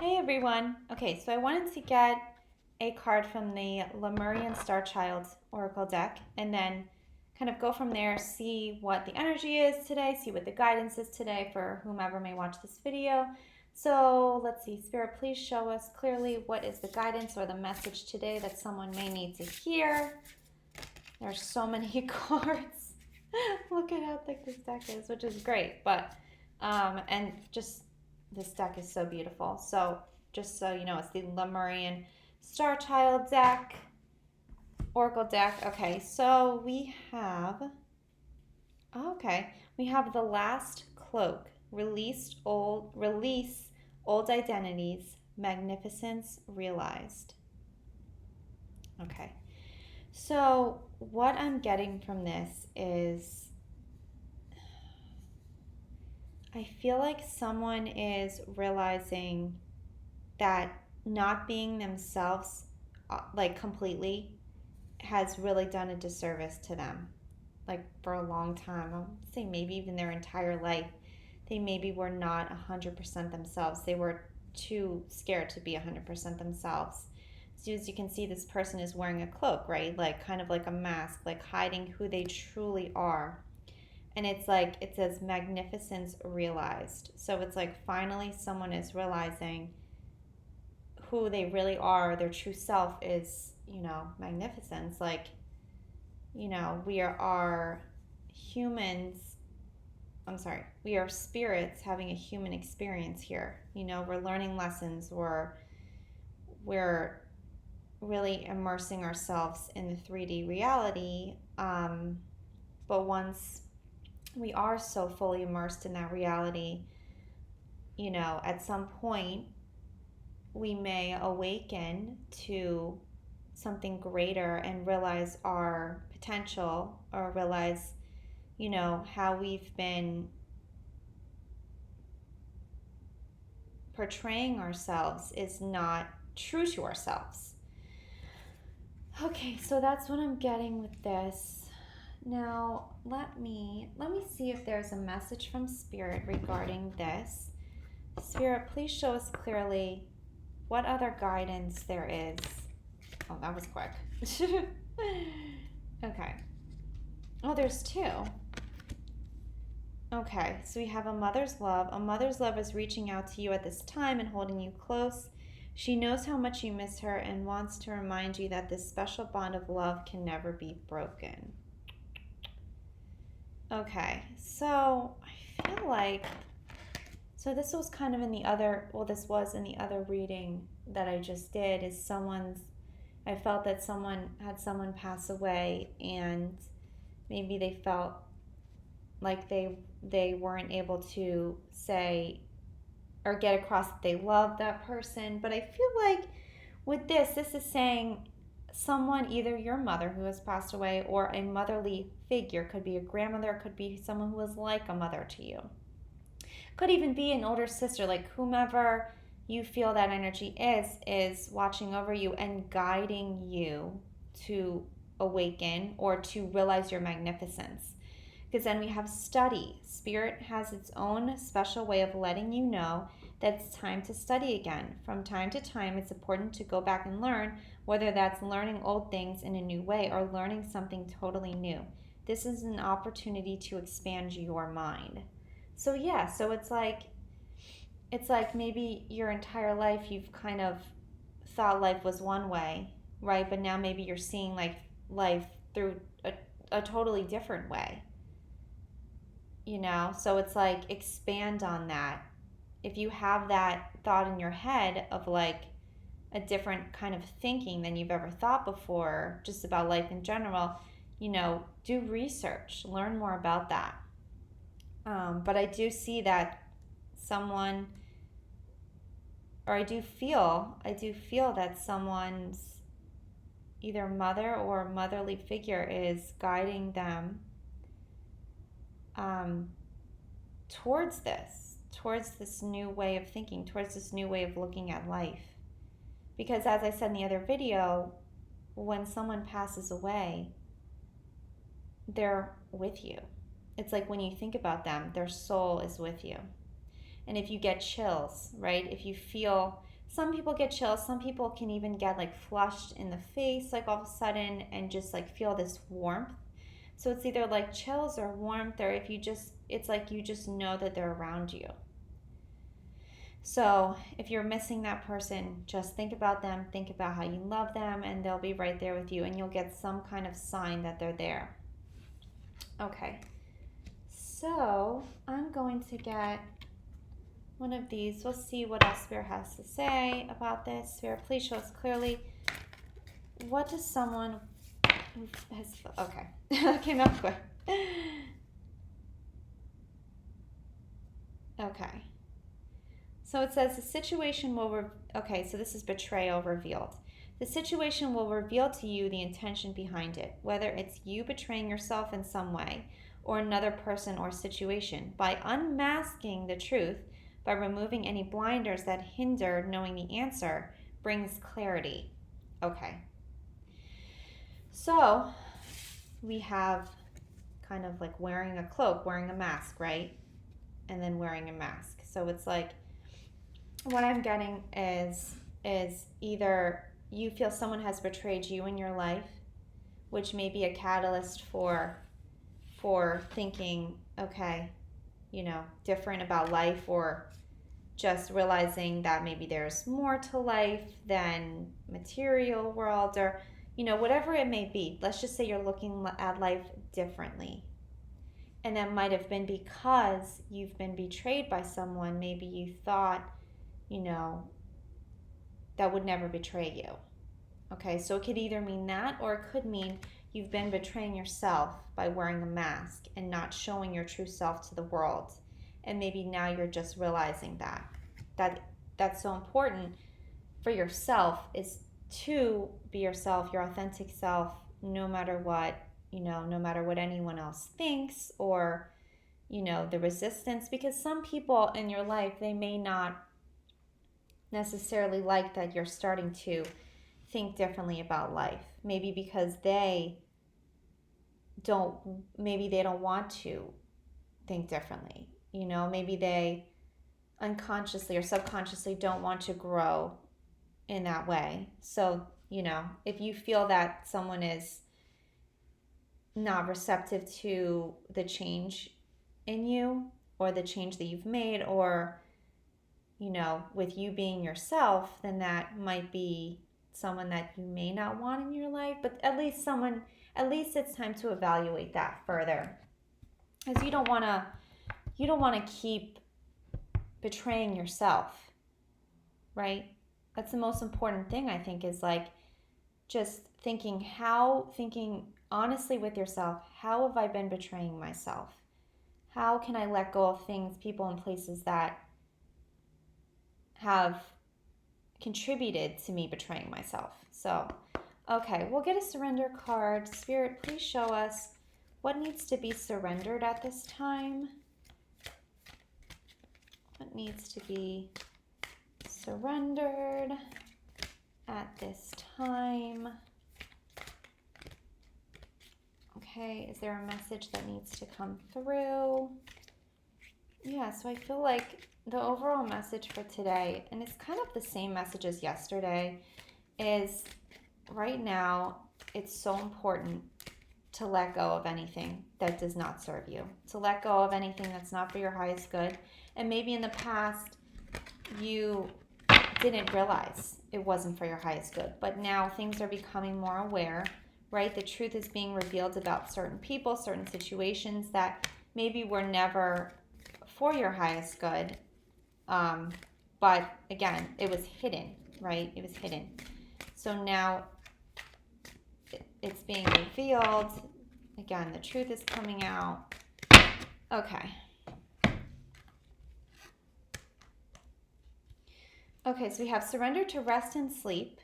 Hey everyone. Okay, so I wanted to get a card from the Lemurian Star Child Oracle deck and then kind of go from there, see what the energy is today, see what the guidance is today for whomever may watch this video. So let's see, Spirit, please show us clearly what is the guidance or the message today that someone may need to hear. There's so many cards. Look at how thick this deck is, which is great, but and just this deck is so beautiful. So just so you know, it's the Lemurian Star Child deck, Oracle deck. Okay, so we have the last cloak, release old identities, magnificence realized. Okay. So what I'm getting from this is I feel like someone is realizing that not being themselves like completely has really done a disservice to them. Like for a long time, I'll say maybe even their entire life, they maybe were not 100% themselves. They were too scared to be 100% themselves. So as you can see, this person is wearing a cloak, right? Like kind of like a mask, like hiding who they truly are. And it's like it says magnificence realized. So it's like finally someone is realizing who they really are, their true self is, magnificence. Like, we are humans. I'm sorry, we are spirits having a human experience here. We're learning lessons, we're really immersing ourselves in the 3D reality. But once we are so fully immersed in that reality, at some point we may awaken to something greater and realize our potential, or realize, how we've been portraying ourselves is not true to ourselves. Okay, so that's what I'm getting with this. Now, let me see if there's a message from Spirit regarding this. Spirit, please show us clearly what other guidance there is. Oh, that was quick. Okay. Oh, there's two. Okay, so we have a mother's love. A mother's love is reaching out to you at this time and holding you close. She knows how much you miss her and wants to remind you that this special bond of love can never be broken. Okay, so I feel like, so this was kind of in the other, this was in the other reading that I just did, is I felt that someone pass away, and maybe they felt like they weren't able to say or get across that they love that person. But I feel like with this is saying someone, either your mother who has passed away or a motherly figure, could be a grandmother, could be someone who was like a mother to you, could even be an older sister, like whomever you feel that energy is watching over you and guiding you to awaken or to realize your magnificence. Because then we have study. Spirit has its own special way of letting you know that it's time to study again. From time to time, it's important to go back and learn, whether that's learning old things in a new way or learning something totally new. This is an opportunity to expand your mind. So yeah, so it's like maybe your entire life you've kind of thought life was one way, right? But now maybe you're seeing like life through a totally different way. So it's like expand on that. If you have that thought in your head of like a different kind of thinking than you've ever thought before, just about life in general, do research, learn more about that. But I do see that someone, or I do feel that someone's either mother or motherly figure is guiding them towards this new way of thinking, towards this new way of looking at life. Because as I said in the other video, when someone passes away, they're with you. It's like when you think about them, their soul is with you. And if you get chills, right? If you feel some people get chills. Some people can even get like flushed in the face, like all of a sudden, and just like feel this warmth. So it's either like chills or warmth, or if you just, it's like you just know that they're around you. So if you're missing that person, just think about them, think about how you love them, and they'll be right there with you, and you'll get some kind of sign that they're there. Okay, so I'm going to get one of these. We'll see what else Spirit has to say about this. Spirit, please show us clearly. What does someone who has, okay, that came up quick. Okay. So it says the situation will, okay, so this is betrayal revealed. The situation will reveal to you the intention behind it, whether it's you betraying yourself in some way or another person or situation. By unmasking the truth, by removing any blinders that hinder knowing the answer, brings clarity. Okay. So we have kind of like wearing a cloak, wearing a mask, right? And then wearing a mask. So it's like, what I'm getting is either you feel someone has betrayed you in your life, which may be a catalyst for thinking, okay, different about life, or just realizing that maybe there's more to life than material world, or whatever it may be. Let's just say you're looking at life differently. And that might have been because you've been betrayed by someone. Maybe you thought, that would never betray you. Okay, so it could either mean that, or it could mean you've been betraying yourself by wearing a mask and not showing your true self to the world. And maybe now you're just realizing that's so important for yourself, is to be yourself, your authentic self, no matter what, no matter what anyone else thinks, or, the resistance. Because some people in your life, they may not necessarily like that you're starting to think differently about life. Maybe because they don't want to think differently. Maybe they unconsciously or subconsciously don't want to grow in that way. So, if you feel that someone is not receptive to the change in you, or the change that you've made, or with you being yourself, then that might be someone that you may not want in your life. But at least it's time to evaluate that further, because you don't want to keep betraying yourself, right? That's the most important thing, I think, is like just thinking honestly with yourself. How have I been betraying myself? How can I let go of things, people, and places that have contributed to me betraying myself? So, okay, we'll get a surrender card. Spirit, please show us what needs to be surrendered at this time. What needs to be surrendered at this time? Okay, is there a message that needs to come through? Yeah, so I feel like the overall message for today, and it's kind of the same message as yesterday, is right now it's so important to let go of anything that does not serve you, to let go of anything that's not for your highest good. And maybe in the past you didn't realize it wasn't for your highest good, but now things are becoming more aware, right? The truth is being revealed about certain people, certain situations that maybe were never for your highest good. But again, it was hidden, right? It was hidden. So now it's being revealed. Again, the truth is coming out. Okay. Okay, so we have surrender to rest and sleep.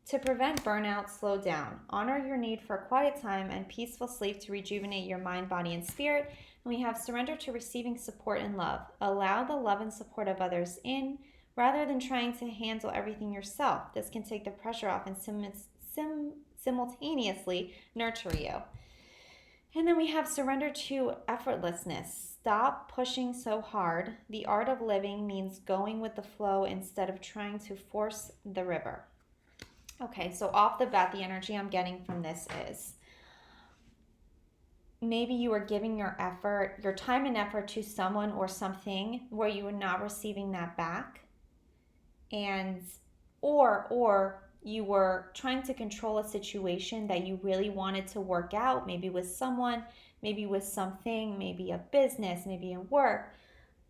To prevent burnout, slow down. Honor your need for quiet time and peaceful sleep to rejuvenate your mind, body, and spirit. And we have surrender to receiving support and love. Allow the love and support of others in, rather than trying to handle everything yourself. This can take the pressure off and simultaneously nurture you. And then we have surrender to effortlessness. stop pushing so hard. The art of living means going with the flow instead of trying to force the river. Okay, so off the bat, the energy I'm getting from this is maybe you are giving your effort, your time and effort to someone or something where you are not receiving that back. And or you were trying to control a situation that you really wanted to work out, maybe with someone, maybe with something, maybe a business, maybe in work,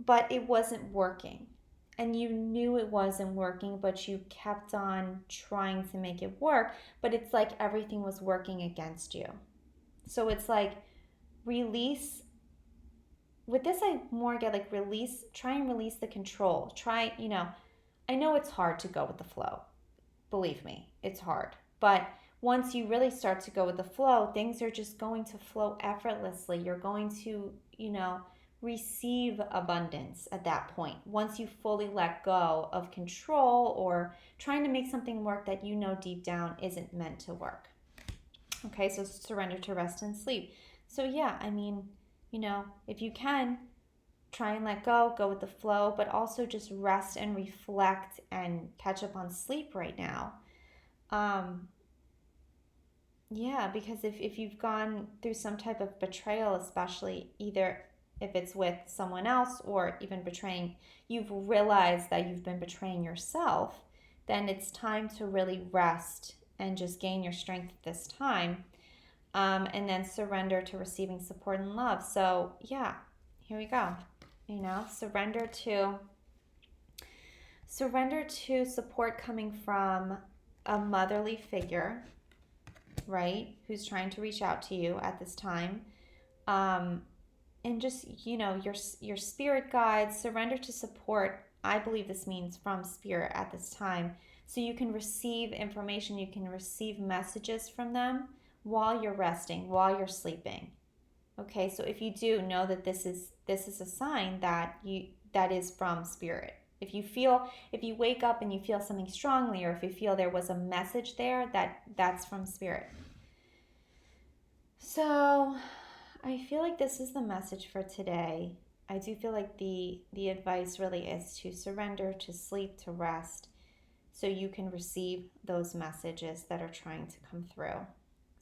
but it wasn't working. And you knew it wasn't working, but you kept on trying to make it work, but it's like everything was working against you. So it's like release. With this, I more get like release, try and release the control. Try, I know it's hard to go with the flow. Believe me, it's hard. But once you really start to go with the flow, things are just going to flow effortlessly. You're going to, receive abundance at that point. Once you fully let go of control or trying to make something work that you know deep down isn't meant to work. Okay, so surrender to rest and sleep. So, yeah, I mean, if you can, try and let go with the flow, but also just rest and reflect and catch up on sleep right now. Yeah, because if you've gone through some type of betrayal, especially either if it's with someone else or even betraying, you've realized that you've been betraying yourself, then it's time to really rest and just gain your strength this time. And then surrender to receiving support and love. So, yeah, here we go. Surrender to support coming from a motherly figure, right? Who's trying to reach out to you at this time. And just, your spirit guides, surrender to support. I believe this means from spirit at this time. So you can receive information, you can receive messages from them while you're resting, while you're sleeping. Okay, so if you do know that this is a sign that is from spirit. If you wake up and you feel something strongly, or if you feel there was a message there, that's from spirit. So I feel like this is the message for today. I do feel like the advice really is to surrender, to sleep, to rest, so you can receive those messages that are trying to come through.